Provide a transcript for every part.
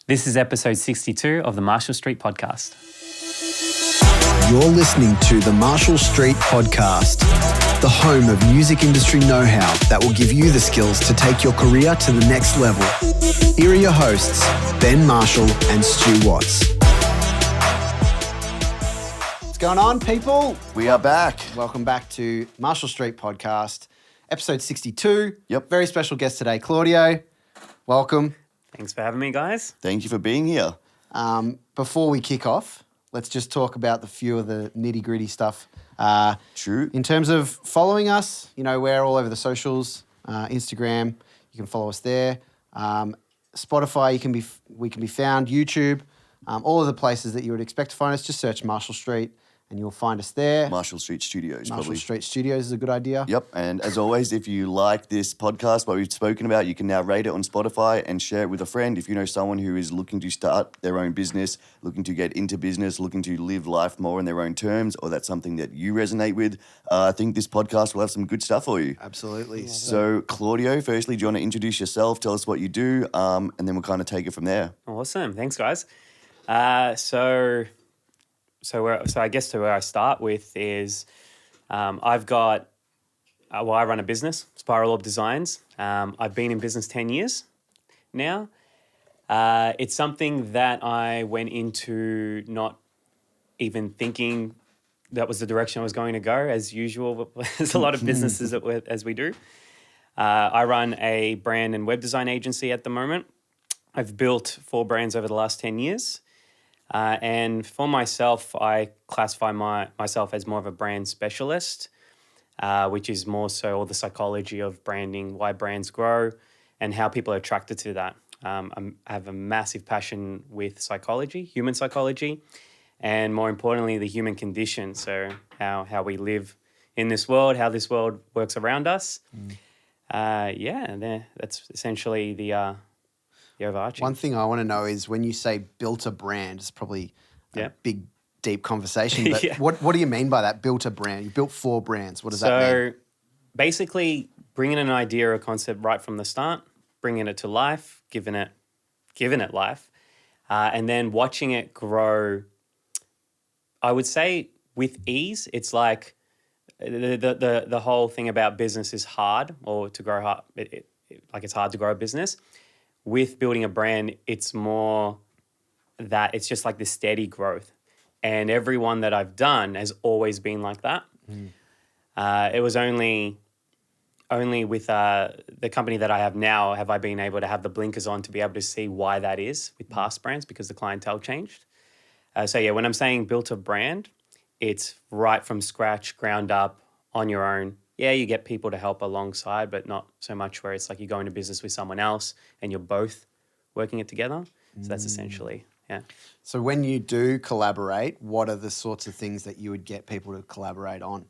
This is episode 62 of the Marshall Street Podcast. You're listening to the Marshall Street Podcast, the home of music industry know-how that will give you the skills to take your career to the next level. Here are your hosts, Ben Marshall and Stu Watts. What's going on, people? We are back. Welcome back to Marshall Street Podcast, episode 62. Yep. Very special guest today, Claudio. Welcome. Thanks for having me, guys. Thank you for being here. Before we kick off, let's just talk about the few of the nitty-gritty stuff. True. In terms of following us, you know, we're all over the socials, Instagram, you can follow us there. Spotify, we can be found, YouTube, all of the places that you would expect to find us. Just search Marshall Street and you'll find us there. Marshall Street Studios, Marshall Street Studios is a good idea. Yep. And as always, if you like this podcast, what we've spoken about, you can now rate it on Spotify and share it with a friend. If you know someone who is looking to start their own business, looking to get into business, looking to live life more on their own terms, or that's something that you resonate with, I think this podcast will have some good stuff for you. Absolutely. So, Claudio, firstly, do you want to introduce yourself? Tell us what you do, and then we'll kind of take it from there. Awesome. Thanks, guys. So I guess where I start with is I've got, I run a business, Spiral Orb Designs. I've been in business 10 years now. It's something that I went into not even thinking that was the direction I was going to go, as usual. There's a lot of businesses as we do. I run a brand and web design agency at the moment. I've built 4 brands over the last 10 years. And for myself, I classify myself as more of a brand specialist, which is more so all the psychology of branding, why brands grow, and how people are attracted to that. I have a massive passion with psychology, human psychology, and more importantly, the human condition. So how we live in this world, how this world works around us. That's essentially the overarching. One thing I want to know is when you say built a brand, it's probably a big, deep conversation, but what do you mean by that, built a brand? You built 4 brands. What does that mean? So basically bringing an idea or concept right from the start, bringing it to life, giving it life, and then watching it grow, I would say with ease. It's like the whole thing about business is hard, or to grow hard, it's hard to grow a business. With building a brand, it's more that it's just like this steady growth. And everyone that I've done has always been like that. It was only with the company that I have now have I been able to have the blinkers on to be able to see why that is with past brands, because the clientele changed. When I'm saying built a brand, it's right from scratch, ground up, on your own. Yeah, you get people to help alongside, but not so much where it's like you go into business with someone else and you're both working it together. So that's essentially, yeah. So when you do collaborate, what are the sorts of things that you would get people to collaborate on?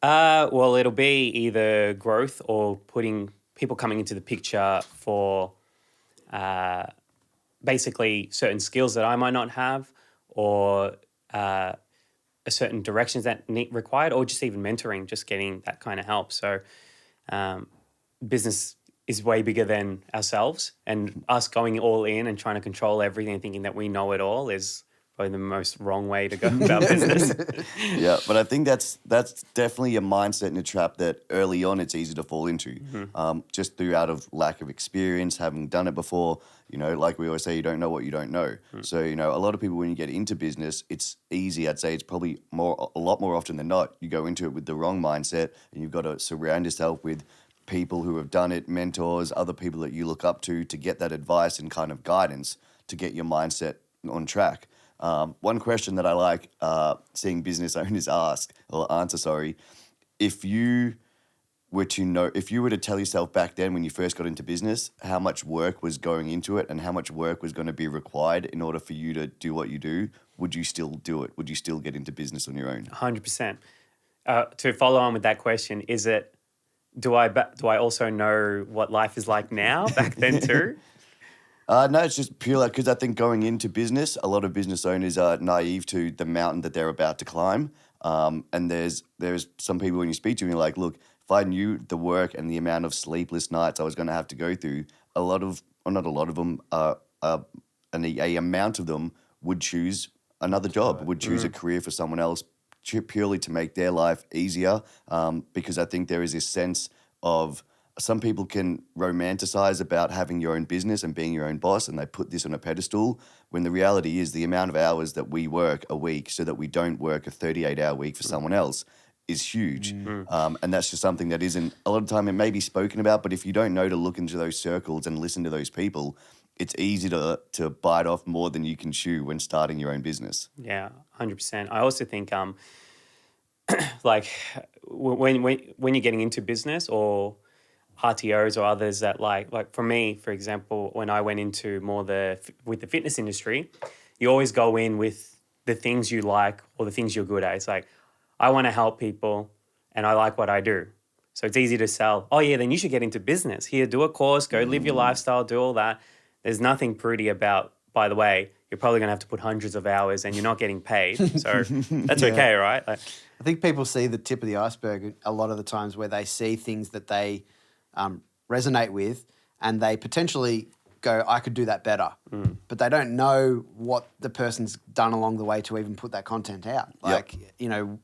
Well, it'll be either growth or putting people coming into the picture for basically certain skills that I might not have, or a certain directions that required, or just even mentoring, just getting that kind of help. So business is way bigger than ourselves, and us going all in and trying to control everything and thinking that we know it all is probably the most wrong way to go about business. Yeah, but I think that's definitely a mindset and a trap that early on it's easy to fall into, just through out of lack of experience, having done it before. You know, like we always say, you don't know what you don't know. So, you know, a lot of people, when you get into business, it's easy. I'd say it's probably a lot more often than not, you go into it with the wrong mindset, and you've got to surround yourself with people who have done it, mentors, other people that you look up to get that advice and kind of guidance to get your mindset on track. One question that I like seeing business owners answer, if you were to tell yourself back then when you first got into business, how much work was going into it and how much work was going to be required in order for you to do what you do, would you still do it? Would you still get into business on your own? 100%. To follow on with that question, do I also know what life is like now, back then too? No, it's just purely because I think going into business, a lot of business owners are naive to the mountain that they're about to climb. And there's some people when you speak to them, you're like, look, if I knew the work and the amount of sleepless nights I was going to have to go through, a lot of or not a lot of them, and a amount of them would choose another job, would choose a career for someone else purely to make their life easier. Because I think there is this sense of some people can romanticize about having your own business and being your own boss, and they put this on a pedestal, when the reality is the amount of hours that we work a week so that we don't work a 38-hour week for someone else is huge. And that's just something that isn't, a lot of time it may be spoken about, but if you don't know to look into those circles and listen to those people, it's easy to bite off more than you can chew when starting your own business. Yeah, 100%. I also think like when you're getting into business or RTOs or others that like for me, for example, when I went into more with the fitness industry, you always go in with the things you like or the things you're good at. It's like, I want to help people and I like what I do. So it's easy to sell. Oh yeah, then you should get into business. Here, do a course, go live your lifestyle, do all that. There's nothing pretty about, by the way, you're probably going to have to put hundreds of hours and you're not getting paid. So that's okay, right? Like, I think people see the tip of the iceberg a lot of the times, where they see things that they resonate with and they potentially go, I could do that better. But they don't know what the person's done along the way to even put that content out. Like, you know,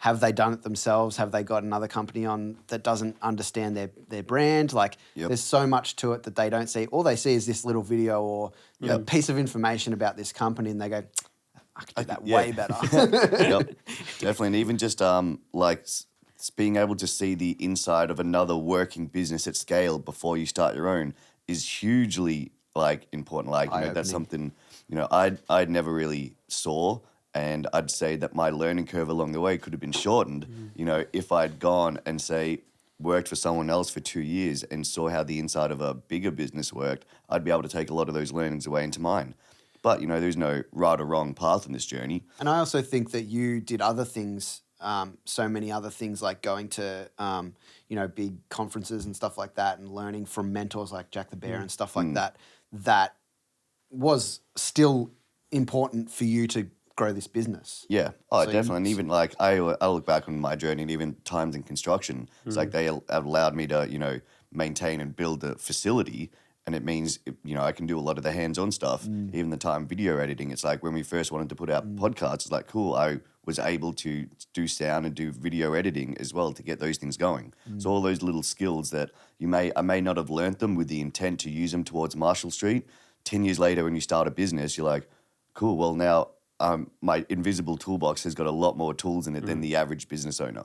have they done it themselves? Have they got another company on that doesn't understand their brand? Like, there's so much to it that they don't see. All they see is this little video or a piece of information about this company, and they go, I could do that way better. Definitely. And even just being able to see the inside of another working business at scale before you start your own is hugely important. Like, you know, that's something, you know, I'd never really saw. And I'd say that my learning curve along the way could have been shortened, you know, if I'd gone and, say, worked for someone else for 2 years and saw how the inside of a bigger business worked, I'd be able to take a lot of those learnings away into mine. But, you know, there's no right or wrong path in this journey. And I also think that you did other things, so many other things, like going to, you know, big conferences and stuff like that, and learning from mentors like Jack the Bear and stuff like that, that was still important for you to grow this business. Yeah, definitely. And even like I look back on my journey, and even times in construction, it's like they have allowed me to, you know, maintain and build the facility. And it means, you know, I can do a lot of the hands-on stuff, even the time video editing. It's like when we first wanted to put out podcasts, it's like, cool, I was able to do sound and do video editing as well to get those things going. So all those little skills that I may not have learnt them with the intent to use them towards Marshall Street. 10 years later, when you start a business, you're like, cool, well now my invisible toolbox has got a lot more tools in it than the average business owner.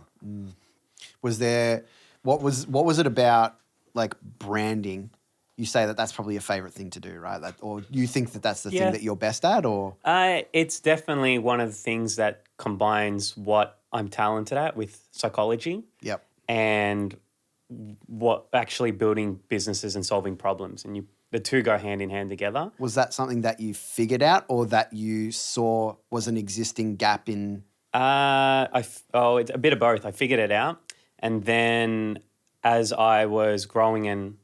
Was there, what was it about, like, branding? You say that that's probably your favorite thing to do, right? Or you think that that's the thing that you're best at, or? It's definitely one of the things that combines what I'm talented at with psychology. Yep. And what actually building businesses and solving problems. And the two go hand in hand together. Was that something that you figured out, or that you saw was an existing gap in? It's a bit of both. I figured it out. And then as I was growing and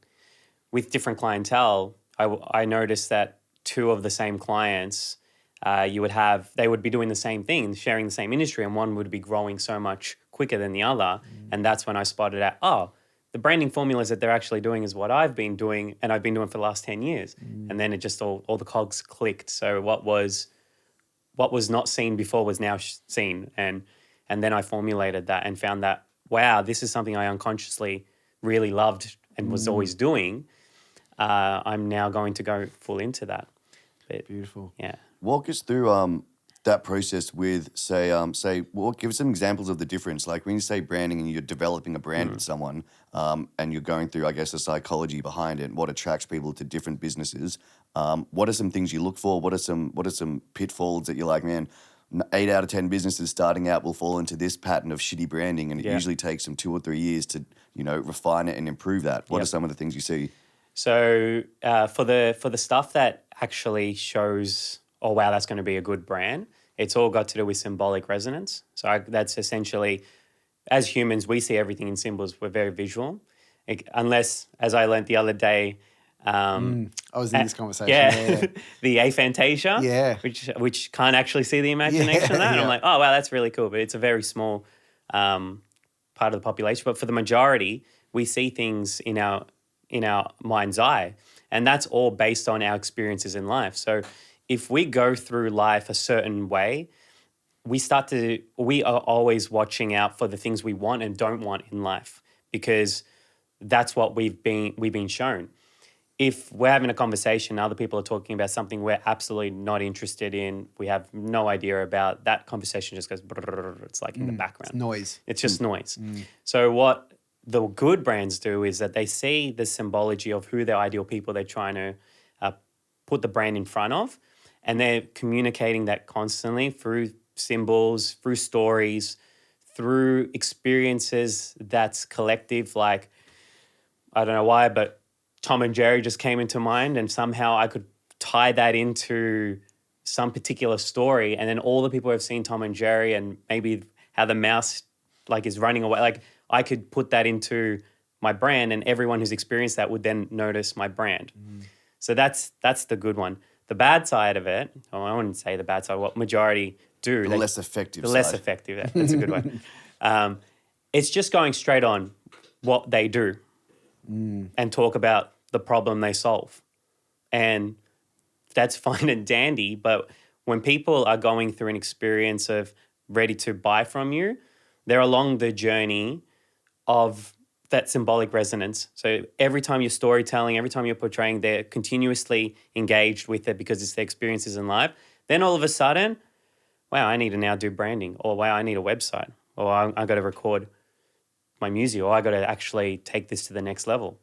with different clientele, I noticed that two of the same clients, they would be doing the same thing, sharing the same industry, and one would be growing so much quicker than the other. And that's when I spotted out, the branding formulas that they're actually doing is what I've been doing, and I've been doing for the last 10 years. And then it just all the cogs clicked. So what was not seen before was now seen. And then I formulated that and found that, wow, this is something I unconsciously really loved and was always doing. I'm now going to go full into that. But, beautiful. Yeah. Walk us through that process with, give us some examples of the difference. Like when you say branding and you're developing a brand with someone, and you're going through, I guess, the psychology behind it, what attracts people to different businesses. What are some things you look for? What are some pitfalls that you're like, man, 8 out of 10 businesses starting out will fall into this pattern of shitty branding, and it usually takes them 2 or 3 years to, you know, refine it and improve that. What are some of the things you see? So for the stuff that actually shows, oh, wow, that's going to be a good brand, it's all got to do with symbolic resonance. So that's essentially, as humans, we see everything in symbols. We're very visual. Unless, as I learned the other day, I was in this conversation. The aphantasia, which can't actually see the imagination of that. And I'm like, oh, wow, that's really cool. But it's a very small part of the population. But for the majority, we see things in our mind's eye. And that's all based on our experiences in life. So if we go through life a certain way, we are always watching out for the things we want and don't want in life, because that's what we've been shown. If we're having a conversation, other people are talking about something we're absolutely not interested in, we have no idea about, that conversation just goes, it's like in the background. It's noise. It's just noise. So what the good brands do is that they see the symbology of who their ideal people they're trying to put the brand in front of, and they're communicating that constantly through symbols, through stories, through experiences that's collective. Like, I don't know why, but Tom and Jerry just came into mind, and somehow I could tie that into some particular story, and then all the people who have seen Tom and Jerry and maybe how the mouse like is running away, like I could put that into my brand, and everyone who's experienced that would then notice my brand. So that's the good one. The bad side of it, oh, I wouldn't say the bad side, what majority do. The less effective side. Less effective, that's a good one. It's just going straight on what they do and talk about the problem they solve. And that's fine and dandy, but when people are going through an experience of ready to buy from you, they're along the journey of that symbolic resonance. So every time you're storytelling, every time you're portraying, they're continuously engaged with it because it's their experiences in life. Then all of a sudden, wow, I need to now do branding, or wow, I need a website, or I got to record my music, or I got to actually take this to the next level.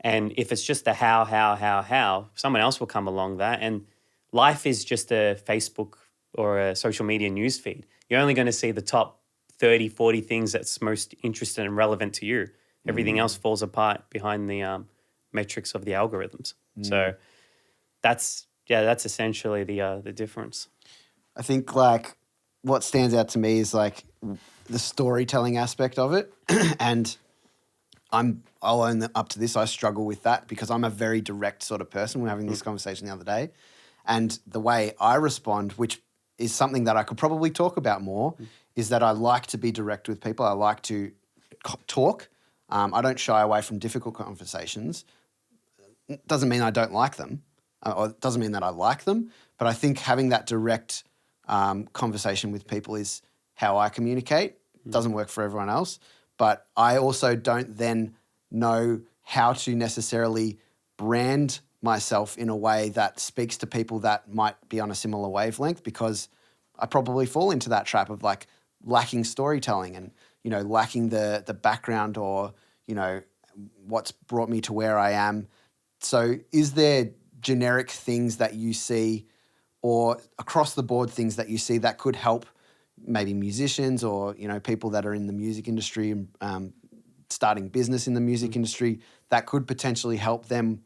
And if it's just the how, someone else will come along that. And life is just a Facebook or a social media news feed. You're only going to see the top 30, 40 things that's most interesting and relevant to you. Everything else falls apart behind the metrics of the algorithms. So that's essentially the difference. I think like what stands out to me is like the storytelling aspect of it. And I'll own up to this. I struggle with that because I'm a very direct sort of person. We were having this conversation the other day. And the way I respond, which is something that I could probably talk about more, is that I like to be direct with people. I like to talk. I don't shy away from difficult conversations. It doesn't mean I don't like them, or it doesn't mean that I like them, but I think having that direct conversation with people is how I communicate. It doesn't work for everyone else, but I also don't then know how to necessarily brand myself in a way that speaks to people that might be on a similar wavelength, because I probably fall into that trap of like lacking storytelling and, you know, lacking the background or, you know, what's brought me to where I am. So is there generic things that you see or across the board things that you see that could help maybe musicians or, you know, people that are in the music industry and starting business in the music industry that could potentially help them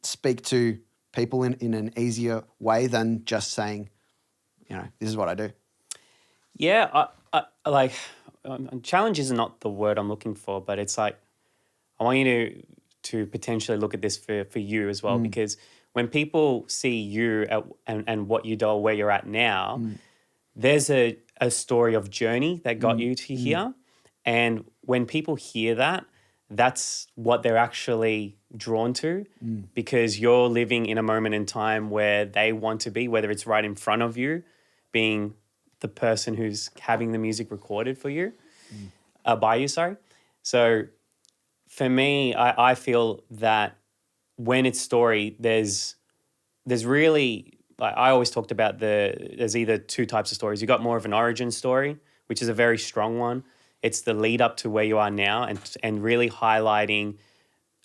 speak to people in an easier way than just saying, you know, this is what I do? Yeah, I like challenge is not the word I'm looking for, but it's like I want you to potentially look at this for you as well, because when people see you and what you do or where you're at now, there's a story of journey that got you to here. And when people hear that, that's what they're actually drawn to, because you're living in a moment in time where they want to be, whether it's right in front of you, being the person who's having the music recorded for you, by you, sorry. So for me, I feel that when it's story, there's really, like I always talked about there's either two types of stories. You got more of an origin story, which is a very strong one. It's the lead up to where you are now and really highlighting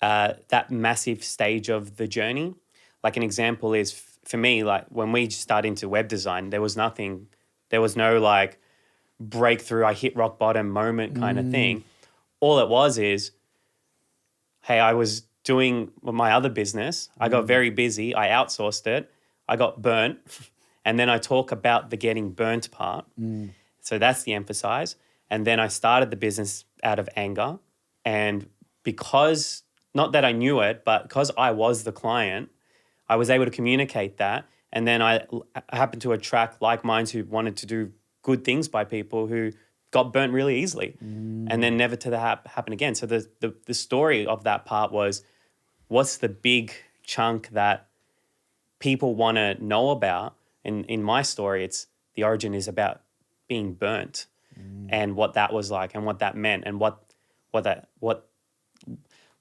that massive stage of the journey. Like an example is for me, like when we started into web design, there was no like breakthrough, I hit rock bottom moment kind of thing. All it was is, hey, I was doing my other business. I got very busy. I outsourced it. I got burnt. And then I talk about the getting burnt part. So that's the emphasize. And then I started the business out of anger. And because, not that I knew it, but because I was the client, I was able to communicate that. And then I happened to attract like minds who wanted to do good things by people who got burnt really easily and then never to happen again. So the story of that part was, what's the big chunk that people want to know about. In my story, it's the origin is about being burnt and what that was like and what that meant and what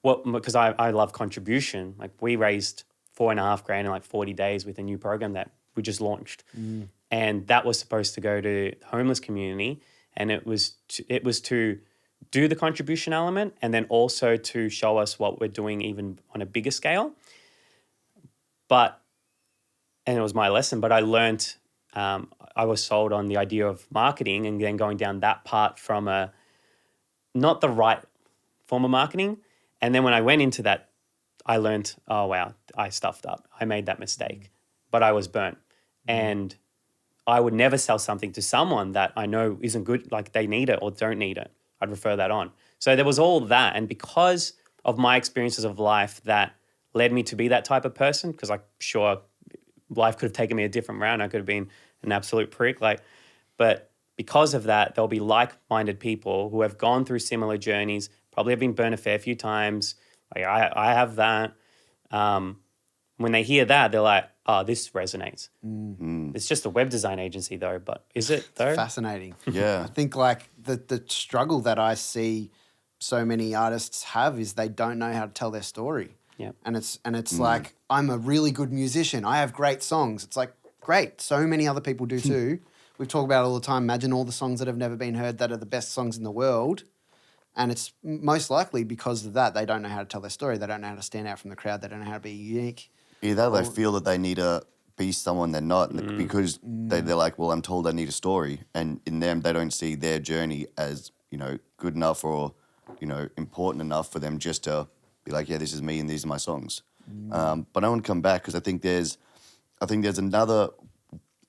because I love contribution. Like we raised $4,500 in like 40 days with a new program that we just launched. And that was supposed to go to the homeless community. And it was to do the contribution element and then also to show us what we're doing even on a bigger scale. And it was my lesson, but I learned, I was sold on the idea of marketing and then going down that part from not the right form of marketing. And then when I went into that, I learned, oh, wow, I stuffed up. I made that mistake, but I was burnt. And I would never sell something to someone that I know isn't good, like they need it or don't need it. I'd refer that on. So there was all that. And because of my experiences of life that led me to be that type of person, because I'm sure life could have taken me a different route. I could have been an absolute prick. But because of that, there'll be like-minded people who have gone through similar journeys, probably have been burned a fair few times. Like I have that. When they hear that, they're like, oh, this resonates. It's just a web design agency though, but is it though? Fascinating. Yeah. I think like the struggle that I see so many artists have is they don't know how to tell their story. Yeah. And it's like, I'm a really good musician. I have great songs. It's like, great. So many other people do too. We've talked about it all the time. Imagine all the songs that have never been heard that are the best songs in the world. And it's most likely because of that. They don't know how to tell their story. They don't know how to stand out from the crowd. They don't know how to be unique. Either they feel that they need to be someone they're not because they're like, well, I'm told I need a story. And in them, they don't see their journey as, good enough or, important enough for them just to be like, yeah, this is me and these are my songs. But I want to come back because I think there's another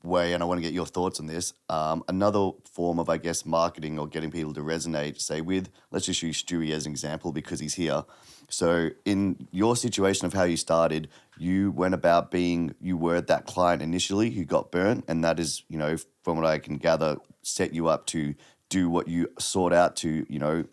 way, and I want to get your thoughts on this, another form of, I guess, marketing or getting people to resonate, say with, let's just use Stewie as an example because he's here. So in your situation of how you started, you went about you were that client initially who got burnt, and that is, from what I can gather, set you up to do what you sought out to,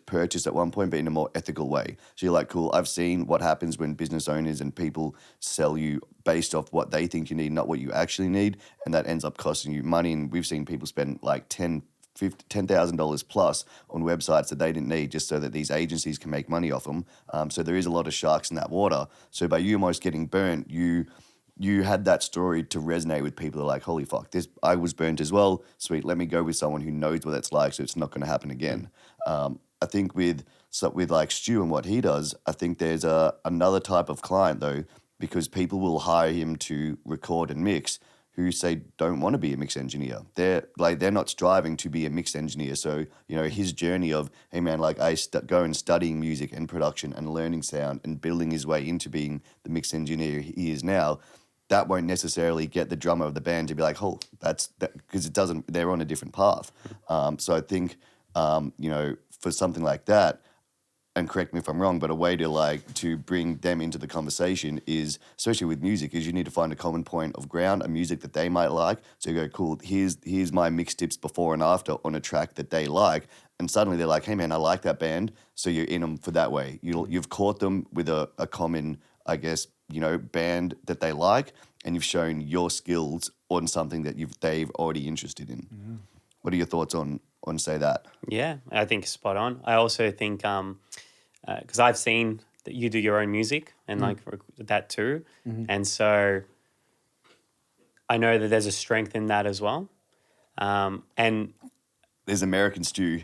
purchase at one point, but in a more ethical way. So you're like, cool, I've seen what happens when business owners and people sell you based off what they think you need, not what you actually need, and that ends up costing you money. And we've seen people spend like $10,000 plus on websites that they didn't need just so that these agencies can make money off them. So there is a lot of sharks in that water. So by you almost getting burnt, you had that story to resonate with people that are like, holy fuck, I was burnt as well. Sweet, let me go with someone who knows what that's like so it's not going to happen again. I think with like Stu and what he does, I think there's another type of client though, because people will hire him to record and mix who say don't want to be a mix engineer. They're not striving to be a mix engineer. So, his journey of, hey man, like go and studying music and production and learning sound and building his way into being the mix engineer he is now, that won't necessarily get the drummer of the band to be like, oh, that's that, because it doesn't, they're on a different path. So I think, for something like that, and correct me if I'm wrong, but a way to bring them into the conversation is, especially with music, is you need to find a common point of ground, a music that they might like. So you go, cool, here's my mix tips before and after on a track that they like. And suddenly they're like, hey man, I like that band. So you're in them for that way. You've caught them with a common, I guess, band that they like, and you've shown your skills on something that they've already interested in. What are your thoughts on say that? Yeah, I think spot on. I also think, because I've seen that you do your own music and that too. And so I know that there's a strength in that as well. And there's American Stew.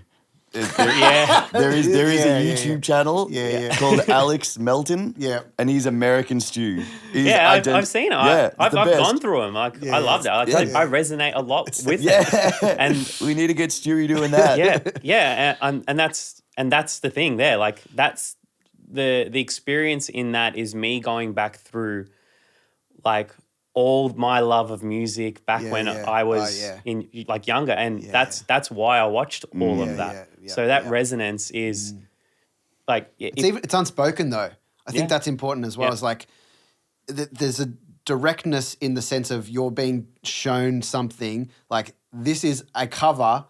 yeah, There is a YouTube channel called Alex Melton. Yeah. And he's American Stew. I've seen it. Yeah, I've gone through them. I love that. I resonate a lot with it. And we need to get Stewie doing that. and that's the thing there. Like that's the experience in that is me going back through like all my love of music back when I was in like younger, and that's why I watched all of that. So that resonance is like it's unspoken though. I think that's important as well. It's like there's a directness in the sense of you're being shown something like this is a cover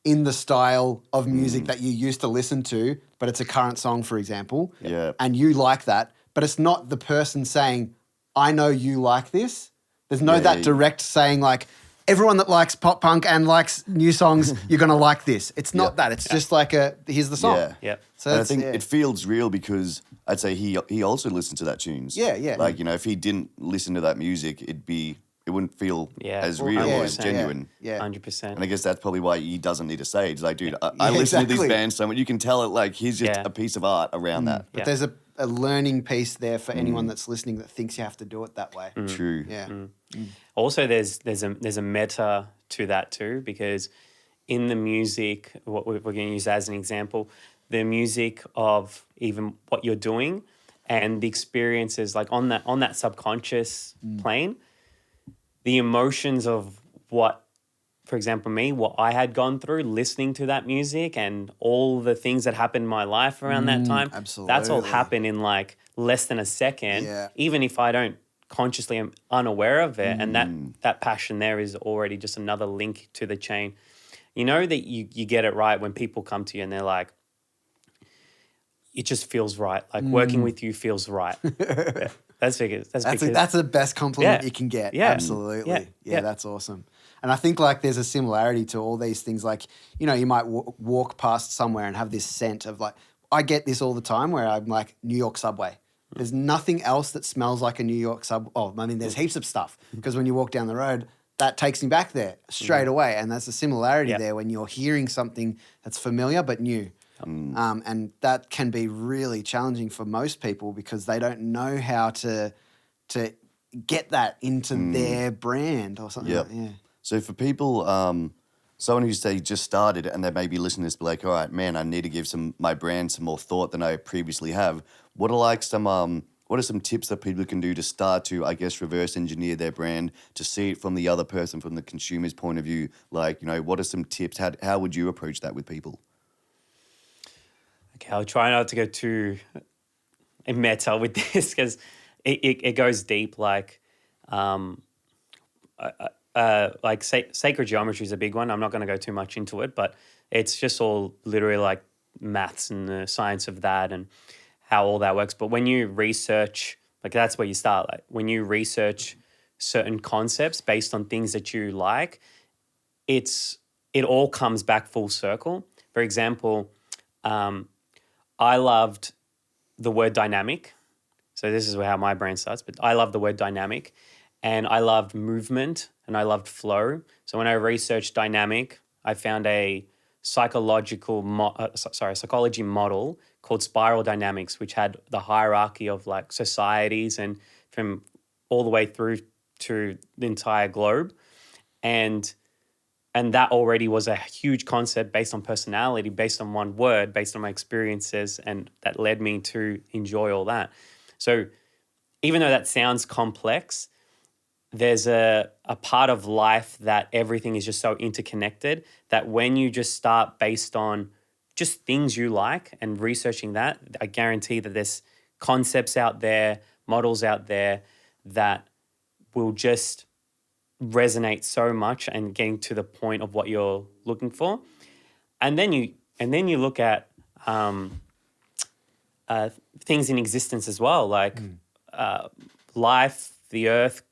in the style of music that you used to listen to, but it's a current song, for example. Yeah. And you like that, but it's not the person saying, I know you like this. There's no that yeah. direct saying like, everyone that likes pop punk and likes new songs, you're going to like this. It's not that. It's just like here's the song. Yeah. Yep. So And I that's, think yeah. it feels real because I'd say he also listened to that tunes. Yeah, yeah. Like, you know, if he didn't listen to that music, it wouldn't feel as Well, real or 100%. as genuine. Yeah. 100%. And I guess that's probably why he doesn't need to say it. He's like, dude, I Yeah, listen to exactly. these bands so much. You can tell it like he's just a piece of art around that. But Yeah. there's a learning piece there for anyone that's listening that thinks you have to do it that way. True. Yeah. Also, there's a meta to that too, because in the music, what we're going to use as an example, the music of even what you're doing and the experiences, like on that subconscious plane, the emotions of what, for example, me, what I had gone through listening to that music and all the things that happened in my life around that time. That's all absolutely. happened in like less than a second. Yeah. Even if I don't consciously am unaware of it, and that passion there is already just another link to the chain. You know that you get it right when people come to you and they're like, it just feels right. Like working with you feels right. Yeah. That's because That's the best compliment Yeah. you can get. Yeah. Absolutely. Yeah. Yeah, Yeah. that's awesome. And I think like there's a similarity to all these things. Like, you know, you might walk past somewhere and have this scent of like, I get this all the time where I'm like, New York subway. There's nothing else that smells like a New York sub. Oh, I mean, there's heaps of stuff because when you walk down the road, that takes me back there straight away. And that's a similarity Yeah. there when you're hearing something that's familiar but new. And that can be really challenging for most people because they don't know how to get that into their brand or something. Yep. Like, yeah. So for people, someone who say just started and they may be listening to this, be like, all right, man, I need to give my brand some more thought than I previously have. What are some tips that people can do to start to, I guess, reverse engineer their brand to see it from the other person, from the consumer's point of view? Like, you know, what are some tips? How would you approach that with people? Okay, I'll try not to go too meta with this because it goes deep. Like, sacred geometry is a big one. I'm not going to go too much into it, but it's just all literally like maths and the science of that and how all that works. But when you research, like that's where you start. Like when you research certain concepts based on things that you like, it all comes back full circle. For example, I loved the word dynamic. So this is how my brand starts, but I love the word dynamic and I loved movement and I loved flow. So when I researched dynamic, I found a psychology model called spiral dynamics, which had the hierarchy of like societies and from all the way through to the entire globe. And that already was a huge concept based on personality, based on one word, based on my experiences, and that led me to enjoy all that. So even though that sounds complex, there's a part of life that everything is just so interconnected that when you just start based on just things you like and researching that, I guarantee that there's concepts out there, models out there that will just resonate so much and getting to the point of what you're looking for. And then you look at things in existence as well, like life, the earth,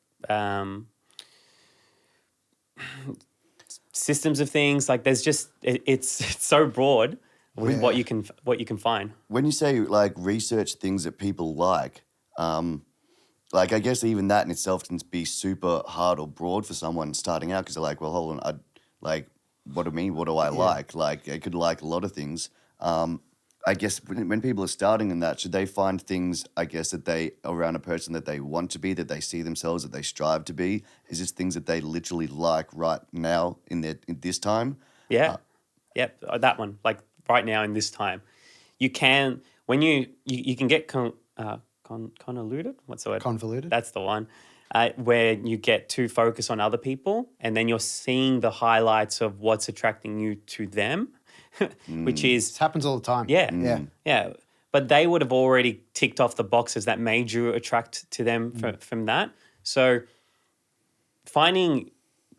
systems of things. Like there's just it's so broad with what you can find. When you say like research things that people like I guess even that in itself can be super hard or broad for someone starting out because they're like, well, hold on, what do I mean? What do I like? Like I could like a lot of things. I guess when people are starting in that, should they find things, I guess, that they around a person that they want to be, that they see themselves, that they strive to be? Is this things that they literally like right now in this time? Yeah. Yep. That one, like right now in this time. You can, when you can get convoluted? What's the word? Convoluted. That's the one. Where you get too focused on other people and then you're seeing the highlights of what's attracting you to them, which is... This happens all the time. Yeah. But they would have already ticked off the boxes that made you attract to them from that. So finding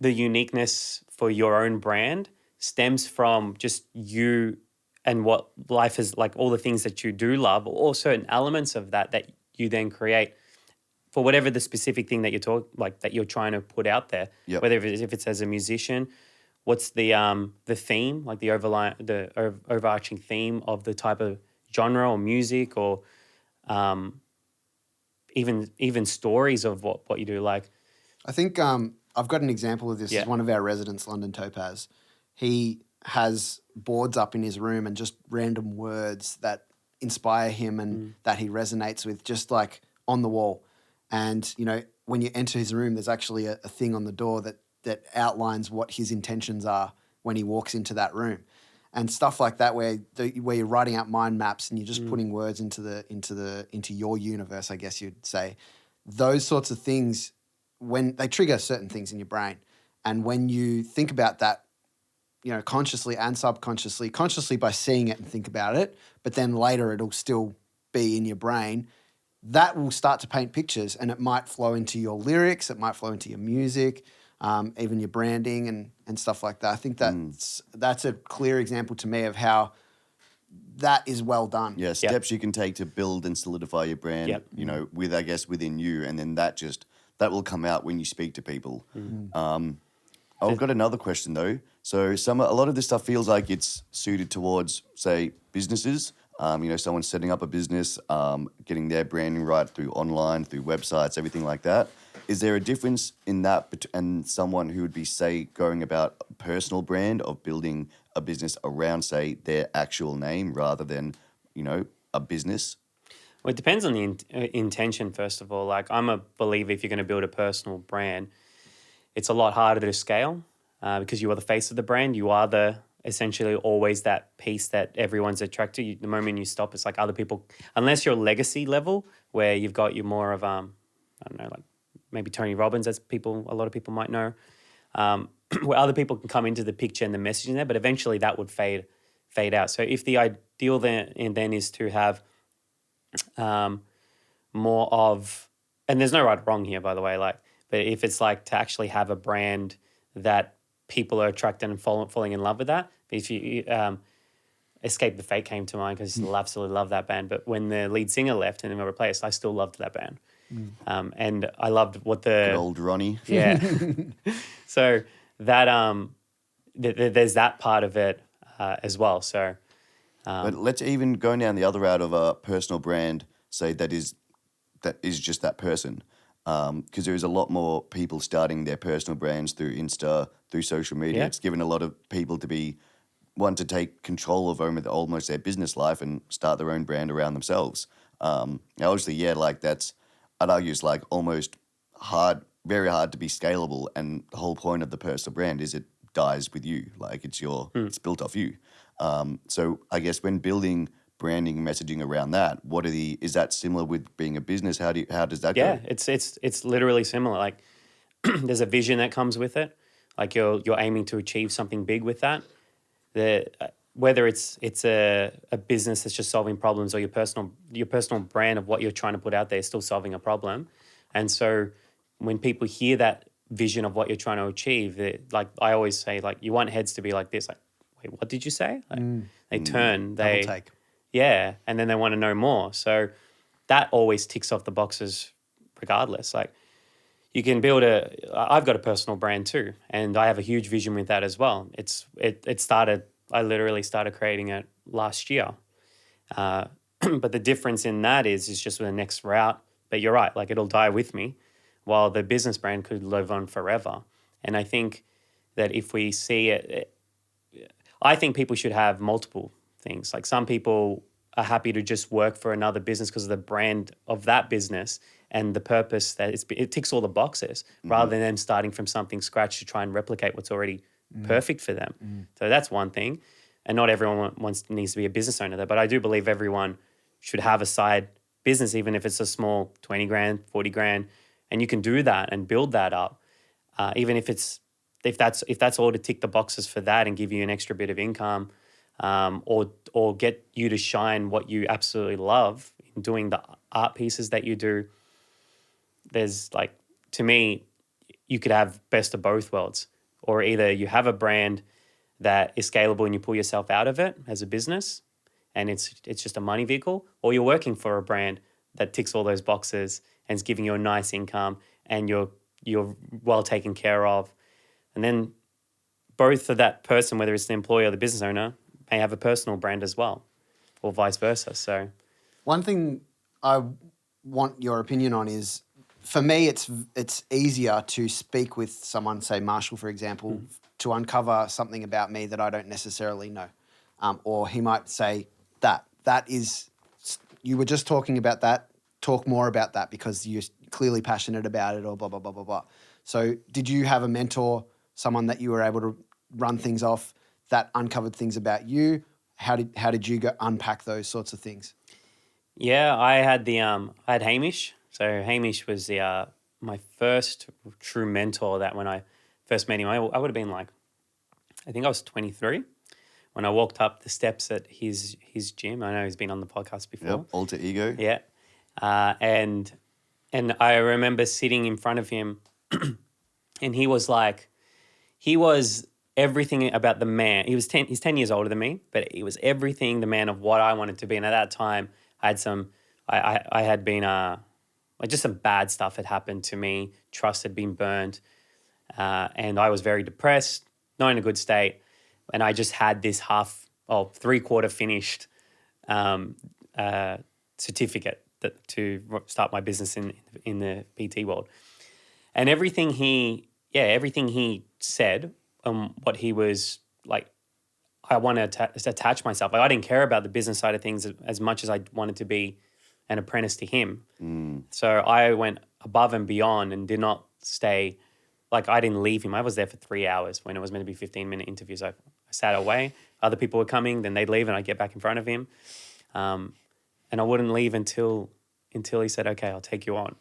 the uniqueness for your own brand stems from just you and what life is like, all the things that you do love, or certain elements of that you then create for whatever the specific thing that that you're trying to put out there. Yep. Whether if it's as a musician, what's the theme, like the overarching theme of the type of genre or music, or even stories of what you do. Like, I think I've got an example of this. Yeah. Is one of our residents, London Topaz. He has boards up in his room and just random words that inspire him and that he resonates with, just like on the wall. And, you know, when you enter his room, there's actually a thing on the door that outlines what his intentions are when he walks into that room. And stuff like that, where you're writing out mind maps and you're just putting words into your universe, I guess you'd say. Those sorts of things, when they trigger certain things in your brain, and when you think about that, you know, consciously and subconsciously, consciously by seeing it and think about it, but then later it'll still be in your brain. That will start to paint pictures, and it might flow into your lyrics, it might flow into your music, even your branding and stuff like that. I think that's a clear example to me of how that is well done. Yeah, steps you can take to build and solidify your brand, you know, within you, and then that will come out when you speak to people. I've got another question though. So a lot of this stuff feels like it's suited towards, say, businesses. You know, someone setting up a business, getting their branding right through online, through websites, everything like that. Is there a difference in that and someone who would be, say, going about a personal brand of building a business around, say, their actual name rather than, you know, a business? Well, it depends on the intention, first of all. Like, I'm a believer, if you're going to build a personal brand, it's a lot harder to scale because you are the face of the brand. You are essentially always that piece that everyone's attracted to. The moment you stop, it's like other people, unless you're legacy level, where you've got you more of, I don't know, like maybe Tony Robbins, as a lot of people might know, where other people can come into the picture and the messaging there, but eventually that would fade out. So if the ideal then is to have more of, and there's no right or wrong here, by the way, like, but if it's like to actually have a brand that people are attracted and falling in love with that. But if you Escape the Fate came to mind because I absolutely love that band. But when the lead singer left and they were replaced, I still loved that band. And I loved what Good old Ronnie. Yeah. So that there's that part of it as well. So, but let's even go down the other route of a personal brand, say that is just that person. Because there is a lot more people starting their personal brands through Insta, through social media. Yeah. It's given a lot of people to take control of almost their business life and start their own brand around themselves. Obviously, I'd argue it's like almost very hard to be scalable. And the whole point of the personal brand is it dies with you. Like it's built off you. So I guess when building branding and messaging around that, is that similar with being a business? How does that go? Yeah, it's literally similar. Like there's a vision that comes with it. Like you're aiming to achieve something big with that. Whether it's a business that's just solving problems, or your personal brand of what you're trying to put out there is still solving a problem. And so when people hear that vision of what you're trying to achieve, like I always say, like you want heads to be like this, like, wait, what did you say? Like, they turn, Double take. Yeah, and then they want to know more. So that always ticks off the boxes regardless. Like you can I've got a personal brand too, and I have a huge vision with that as well. I literally started creating it last year. But the difference in that is just with the next route. But you're right, like it'll die with me, while the business brand could live on forever. And I think that if we see it, I think people should have multiple things. Like some people are happy to just work for another business because of the brand of that business and the purpose that it ticks all the boxes, rather than them starting from something scratch to try and replicate what's already perfect for them. So that's one thing. And not everyone needs to be a business owner there, but I do believe everyone should have a side business, even if it's a small 20 grand, 40 grand, and you can do that and build that up. Even if that's all to tick the boxes for that and give you an extra bit of income, or get you to shine what you absolutely love in doing the art pieces that you do. There's like, to me, you could have best of both worlds, or either you have a brand that is scalable and you pull yourself out of it as a business and it's just a money vehicle, or you're working for a brand that ticks all those boxes and is giving you a nice income and you're well taken care of. And then both of that person, whether it's the employee or the business owner, may have a personal brand as well, or vice versa. So One thing I want your opinion on is, for me, it's easier to speak with someone, say Marshall, for example, to uncover something about me that I don't necessarily know. Or he might say, that is, you were just talking about that, talk more about that because you're clearly passionate about it, or blah, blah, blah, blah, blah. So did you have a mentor, someone that you were able to run things off that uncovered things about you? How did you go unpack those sorts of things? yeah, I had Hamish. So Hamish was my first true mentor. That when I first met him, I would have been like, I think I was 23 when I walked up the steps at his gym. I know he's been on the podcast before. Yep, alter ego. Yeah, and I remember sitting in front of him, and he was everything about the man. He's 10 years older than me, but he was everything the man of what I wanted to be. And at that time, I had been just some bad stuff had happened to me. Trust had been burned, and I was very depressed, not in a good state. And I just had this 3/4 finished certificate to start my business in the PT world. And everything he said, what he was like, I want to attach myself. Like, I didn't care about the business side of things as much as I wanted to be an apprentice to him. So I went above and beyond and did not stay. Like, I didn't leave him. I was there for 3 hours when it was meant to be 15-minute interviews. I sat away. Other people were coming. Then they'd leave and I'd get back in front of him. And I wouldn't leave until he said, okay, I'll take you on.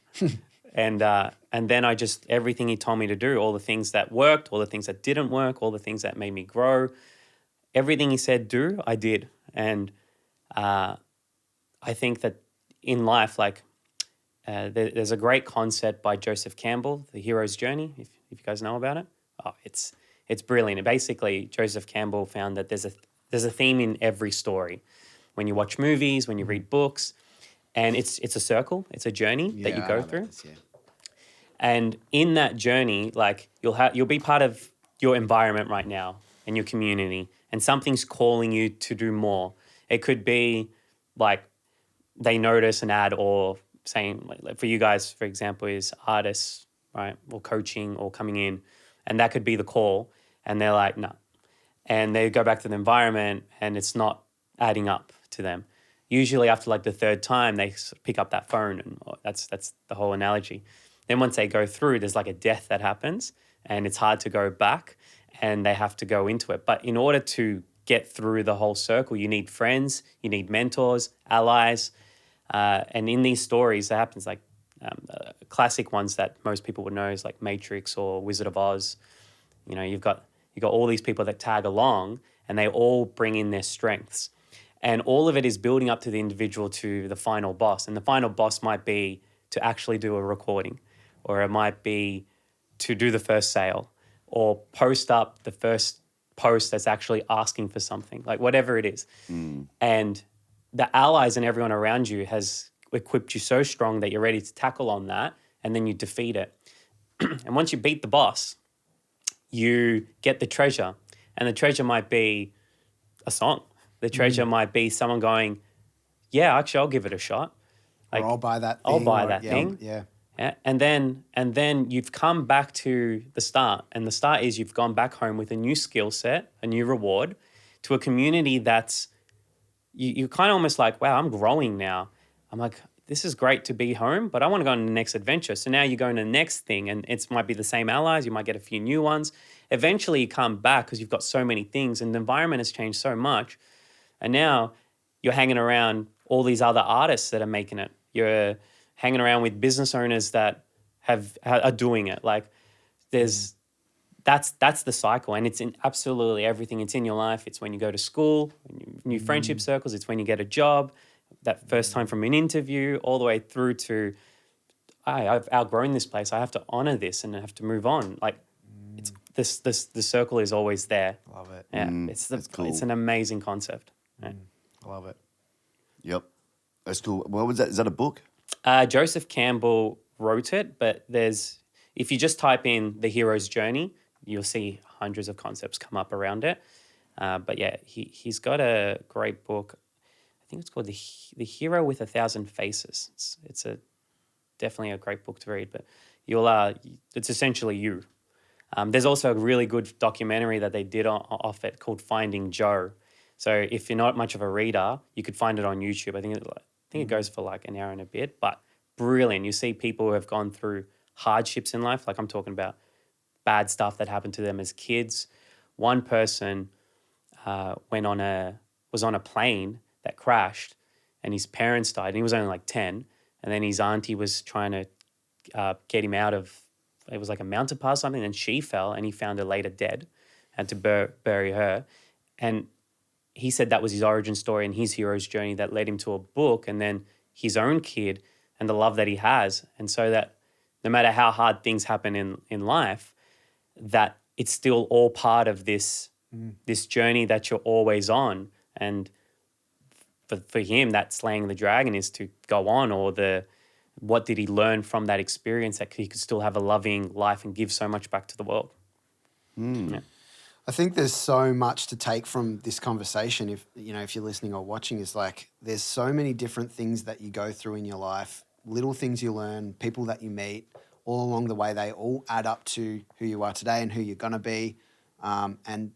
And then everything he told me to do, all the things that worked, all the things that didn't work, all the things that made me grow, everything he said do, I did. And I think that in life, like, there's a great concept by Joseph Campbell, The Hero's Journey, if you guys know about it. Oh, it's brilliant. And basically, Joseph Campbell found that there's a theme in every story. When you watch movies, when you read books, and it's a circle, it's a journey that you go through. And in that journey, like, you'll be part of your environment right now and your community, and something's calling you to do more. It could be like they notice an ad, or saying, like for you guys, for example, is artists, right, or coaching or coming in, and that could be the call, and they're like, no. And they go back to the environment and it's not adding up to them. Usually after like the third time, they pick up that phone, and that's the whole analogy. Then once they go through, there's like a death that happens, and it's hard to go back, and they have to go into it. But in order to get through the whole circle, you need friends, you need mentors, allies. And in these stories, that happens like classic ones that most people would know is like Matrix or Wizard of Oz. You know, you've got all these people that tag along, and they all bring in their strengths. And all of it is building up to the individual, to the final boss. And the final boss might be to actually do a recording, or it might be to do the first sale, or post up the first post that's actually asking for something, like whatever it is. And the allies and everyone around you has equipped you so strong that you're ready to tackle on that, and then you defeat it. And once you beat the boss, you get the treasure. And the treasure might be a song. The treasure might be someone going, yeah, actually, I'll give it a shot. Like, Or I'll buy that thing. I'll buy that thing. Yeah. Yeah. And then you've come back to the start. And the start is you've gone back home with a new skill set, a new reward, to a community that's, you're kind of almost like, wow, I'm growing now. I'm like, this is great to be home, but I want to go on the next adventure. So now you're going to the next thing, and it might be the same allies. You might get a few new ones. Eventually you come back because you've got so many things, and the environment has changed so much. And now you're hanging around all these other artists that are making it. You're hanging around with business owners that are doing it. Like, that's the cycle, and it's in absolutely everything. It's in your life. It's when you go to school, new friendship circles. It's when you get a job, that first time from an interview, all the way through to, I've outgrown this place. I have to honor this and I have to move on. Like, it's the circle is always there. Love it. Yeah, that's cool. It's an amazing concept. Yeah. I love it. Yep. That's cool. What was that? Is that a book? Joseph Campbell wrote it, but if you just type in the hero's journey, you'll see hundreds of concepts come up around it. But yeah, he's got a great book. I think it's called The Hero with 1,000 Faces. It's definitely a great book to read, but it's essentially you. There's also a really good documentary that they did off it called Finding Joe. So if you're not much of a reader, you could find it on YouTube. I think it goes for like an hour and a bit, but brilliant. You see people who have gone through hardships in life. Like I'm talking about bad stuff that happened to them as kids. One person was on a plane that crashed, and his parents died, and he was only like 10. And then his auntie was trying to get him out of, it was like a mountain pass or something, and she fell, and he found her later dead, had to bury her. And he said that was his origin story and his hero's journey that led him to a book, and then his own kid and the love that he has. And so that no matter how hard things happen in life, that it's still all part of this journey that you're always on. And for him, that slaying the dragon is to go on, or what did he learn from that experience that he could still have a loving life and give so much back to the world. Yeah. I think there's so much to take from this conversation. If you're listening or watching, is like there's so many different things that you go through in your life, little things you learn, people that you meet, all along the way. They all add up to who you are today and who you're gonna be. And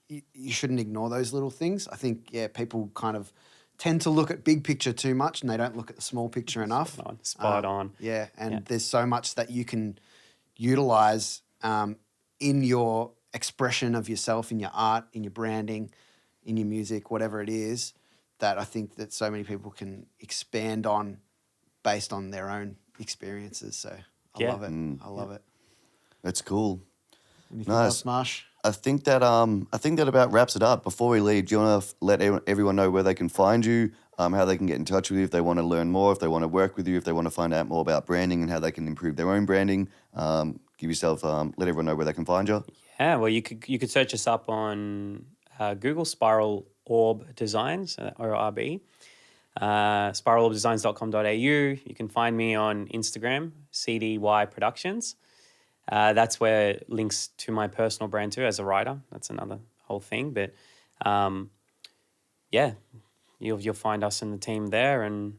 you shouldn't ignore those little things. I think people kind of tend to look at big picture too much, and they don't look at the small picture enough. Spot on. Yeah, and there's so much that you can utilize in your expression of yourself, in your art, in your branding, in your music, whatever it is, that I think that so many people can expand on based on their own experiences. So I love it. I love it. That's cool. Anything else, Marsh? I think that about wraps it up. Before we leave, do you want to let everyone know where they can find you, how they can get in touch with you if they want to learn more, if they want to work with you, if they want to find out more about branding and how they can improve their own branding? Let everyone know where they can find you. Yeah, well, you could search us up on Google, Spiral Orb Designs, or ORB, spiralorbdesigns.com.au. You can find me on Instagram, CDY Productions. That's where links to my personal brand too as a writer. That's another whole thing. But you'll find us in the team there, and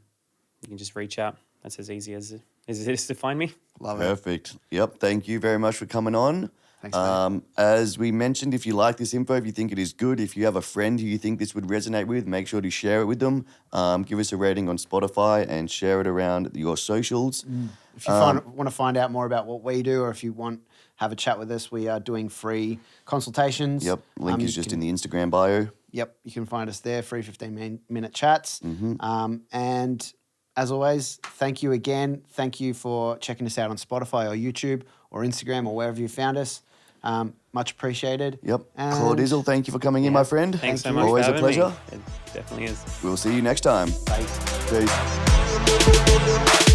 you can just reach out. That's as easy as it is to find me. Love it. Perfect. Yep. Thank you very much for coming on. Thanks, mate. As we mentioned, if you like this info, if you think it is good, if you have a friend who you think this would resonate with, make sure to share it with them. Give us a rating on Spotify and share it around your socials. If you want to find out more about what we do, or if you want have a chat with us, we are doing free consultations. Yep, link is just in the Instagram bio. Yep, you can find us there, free 15-minute chats. And as always, thank you again. Thank you for checking us out on Spotify or YouTube or Instagram or wherever you found us. Much appreciated. Yep. And Claudizzle, thank you for coming in, my friend. Thanks so much. Always for a having pleasure. Me. It definitely is. We'll see you next time. Bye. Peace.